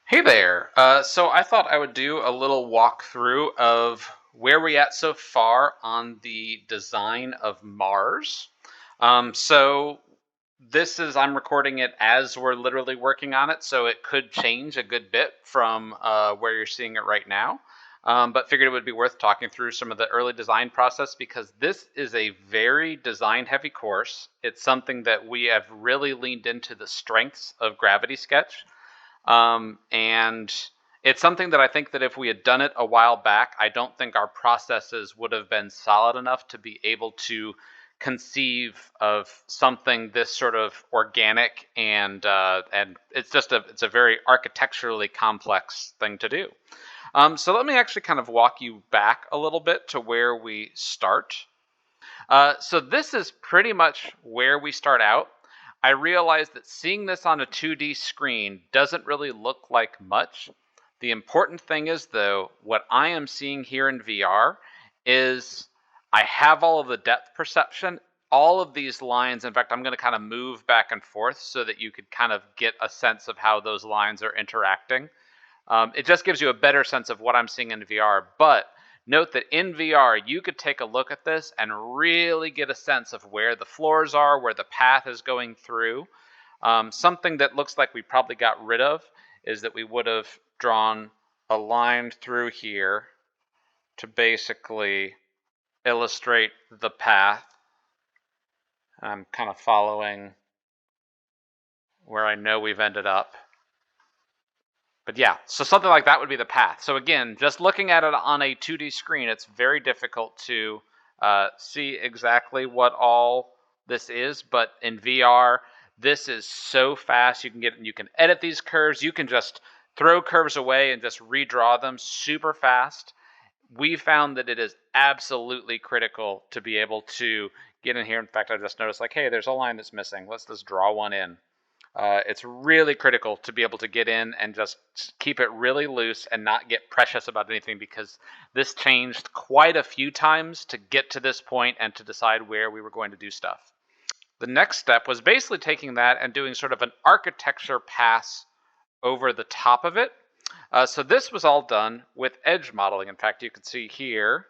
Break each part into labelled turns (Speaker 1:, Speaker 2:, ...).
Speaker 1: Hey there. So I thought I would do a little walkthrough of where we're at so far on the design of Mars. So this is, I'm recording it as we're literally working on it, so it could change a good bit from where you're seeing it right now. But figured it would be worth talking through some of the early design process because this is a very design heavy course. It's something that we have really leaned into the strengths of Gravity Sketch. And it's something that I think that if we had done it a while back, I don't think our processes would have been solid enough to be able to conceive of something this sort of organic and it's a very architecturally complex thing to do. So let me actually kind of walk you back a little bit to where we start. So this is pretty much where we start out. I realized that seeing this on a 2D screen doesn't really look like much. The important thing is, though, what I am seeing here in VR is I have all of the depth perception. All of these lines, in fact, I'm going to kind of move back and forth so that you could kind of get a sense of how those lines are interacting. It just gives you a better sense of what I'm seeing in VR. But note that in VR, you could take a look at this and really get a sense of where the floors are, where the path is going through. Something that looks like we probably got rid of is that we would have drawn a line through here to basically illustrate the path. I'm kind of following where I know we've ended up. But yeah, so something like that would be the path. So again, just looking at it on a 2D screen, it's very difficult to see exactly what all this is. But in VR, this is so fast. You can edit these curves. You can just throw curves away and just redraw them super fast. We found that it is absolutely critical to be able to get in here. In fact, I just noticed like, hey, there's a line that's missing. Let's just draw one in. It's really critical to be able to get in and just keep it really loose and not get precious about anything, because this changed quite a few times to get to this point and to decide where we were going to do stuff. The next step was basically taking that and doing sort of an architecture pass over the top of it. So this was all done with edge modeling. In fact, you can see here,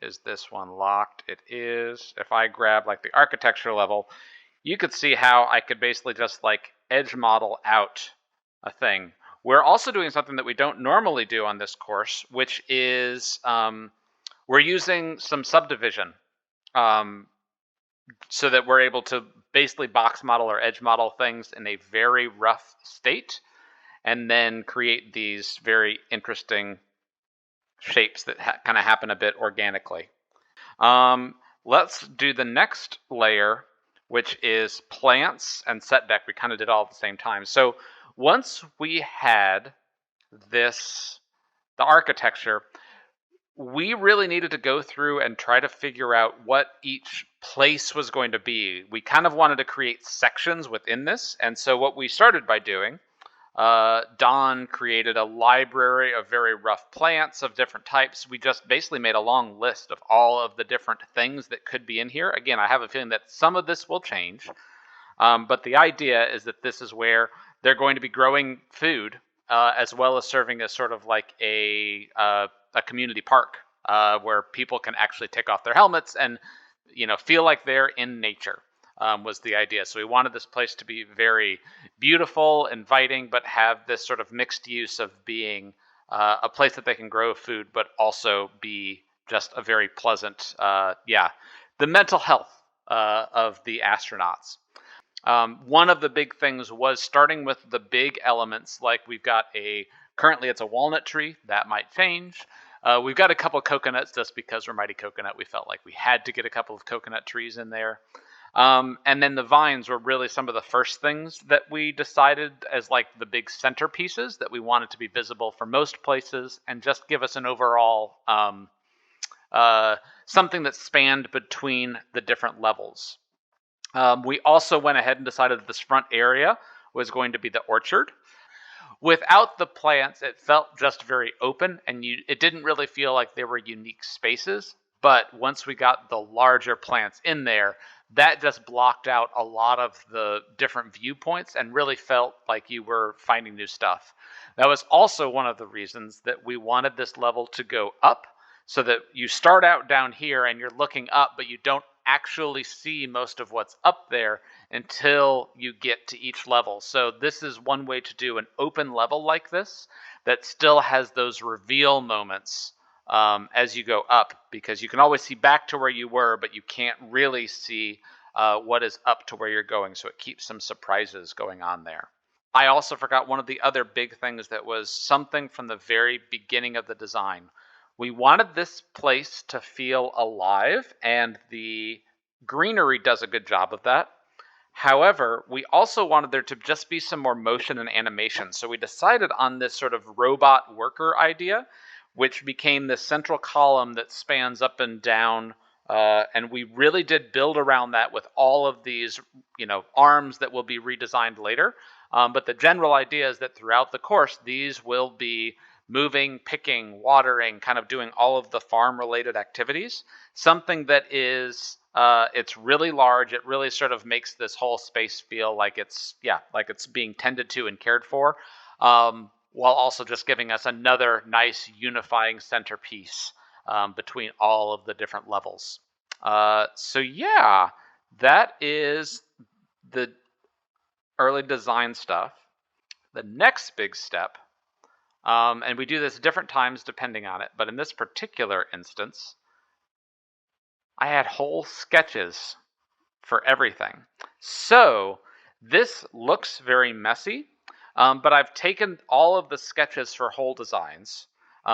Speaker 1: is this one locked? It is. If I grab like the architecture level, you could see how I could basically just like edge model out a thing. We're also doing something that we don't normally do on this course, which is we're using some subdivision so that we're able to basically box model or edge model things in a very rough state and then create these very interesting shapes that kind of happen a bit organically. Let's do the next layer, which is plants and setback. We kind of did all at the same time. So once we had the architecture, we really needed to go through and try to figure out what each place was going to be. We kind of wanted to create sections within this. And so what we started by doing, Don created a library of very rough plants of different types. We just basically made a long list of all of the different things that could be in here. Again, I have a feeling that some of this will change, but the idea is that this is where they're going to be growing food, as well as serving as sort of like a community park where people can actually take off their helmets and feel like they're in nature. Was the idea. So we wanted this place to be very beautiful, inviting, but have this sort of mixed use of being a place that they can grow food, but also be just a very pleasant, the mental health of the astronauts. One of the big things was starting with the big elements, like we've got currently it's a walnut tree, that might change. We've got a couple of coconuts just because we're Mighty Coconut. We felt like we had to get a couple of coconut trees in there. And then the vines were really some of the first things that we decided as like the big centerpieces that we wanted to be visible for most places and just give us an overall something that spanned between the different levels. We also went ahead and decided that this front area was going to be the orchard. Without the plants, it felt just very open, and it didn't really feel like there were unique spaces. But once we got the larger plants in there, that just blocked out a lot of the different viewpoints and really felt like you were finding new stuff. That was also one of the reasons that we wanted this level to go up, so that you start out down here and you're looking up, but you don't actually see most of what's up there until you get to each level. So this is one way to do an open level like this that still has those reveal moments as you go up, because you can always see back to where you were, but you can't really see what is up to where you're going. So it keeps some surprises going on there. I also forgot one of the other big things that was something from the very beginning of the design. We wanted this place to feel alive, and the greenery does a good job of that. However, we also wanted there to just be some more motion and animation. So we decided on this sort of robot worker idea, which became this central column that spans up and down. And we really did build around that with all of these, arms that will be redesigned later. But the general idea is that throughout the course, these will be moving, picking, watering, kind of doing all of the farm-related activities. Something that is, it's really large. It really sort of makes this whole space feel like it's being tended to and cared for, while also just giving us another nice unifying centerpiece between all of the different levels. So yeah, that is the early design stuff. The next big step, and we do this different times depending on it, but in this particular instance, I had whole sketches for everything. So this looks very messy, but I've taken all of the sketches for whole designs.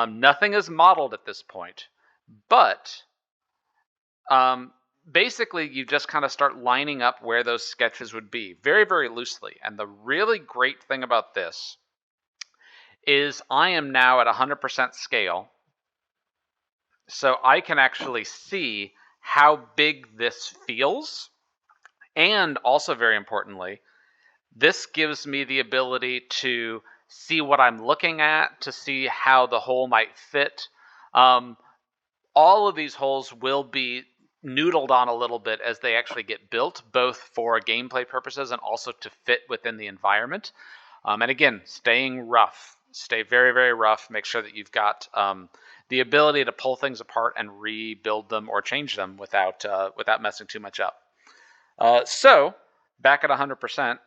Speaker 1: Nothing is modeled at this point, but basically you just kind of start lining up where those sketches would be very, very loosely. And the really great thing about this is I am now at 100% scale, so I can actually see how big this feels. And also, very importantly, this gives me the ability to see what I'm looking at, to see how the hole might fit. All of these holes will be noodled on a little bit as they actually get built, both for gameplay purposes and also to fit within the environment. And again, staying rough. Stay very, very rough. Make sure that you've got the ability to pull things apart and rebuild them or change them without messing too much up. So back at 100%,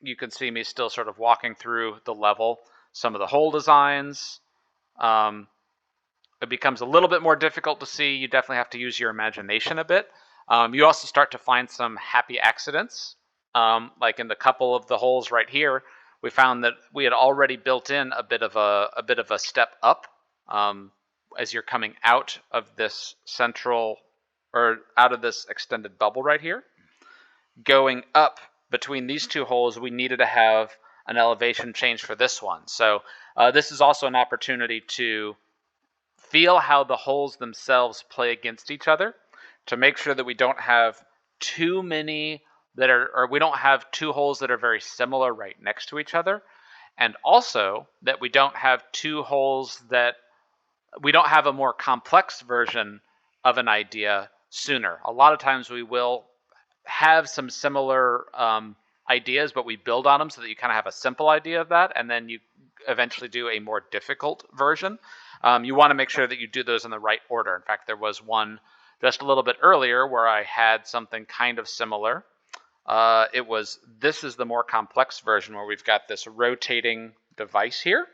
Speaker 1: you can see me still sort of walking through the level, some of the hole designs. It becomes a little bit more difficult to see. You definitely have to use your imagination a bit. You also start to find some happy accidents. Like in the couple of the holes right here, we found that we had already built in a bit of a step up as you're coming out of this out of this extended bubble right here. Going up between these two holes, we needed to have an elevation change for this one. So this is also an opportunity to feel how the holes themselves play against each other, to make sure that we don't have too many we don't have two holes that are very similar right next to each other, and also that we don't have two holes that we don't have a more complex version of an idea sooner. A lot of times we will have some similar ideas, but we build on them so that you kind of have a simple idea of that, and then you eventually do a more difficult version. You want to make sure that you do those in the right order. In fact, there was one just a little bit earlier where I had something kind of similar. This is the more complex version where we've got this rotating device here.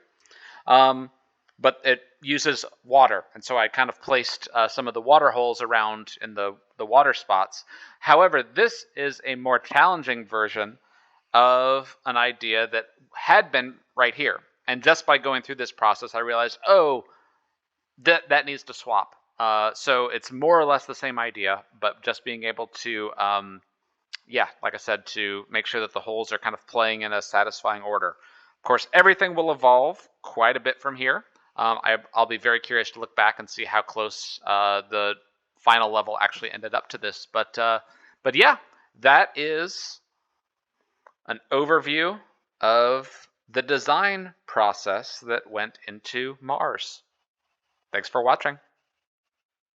Speaker 1: But it uses water, and so I kind of placed some of the water holes around in the water spots. However, this is a more challenging version of an idea that had been right here. And just by going through this process, I realized, that needs to swap. So it's more or less the same idea, but just being able to, like I said, to make sure that the holes are kind of playing in a satisfying order. Of course, everything will evolve quite a bit from here. I'll be very curious to look back and see how close the final level actually ended up to this. But yeah, that is an overview of the design process that went into Mars. Thanks for watching.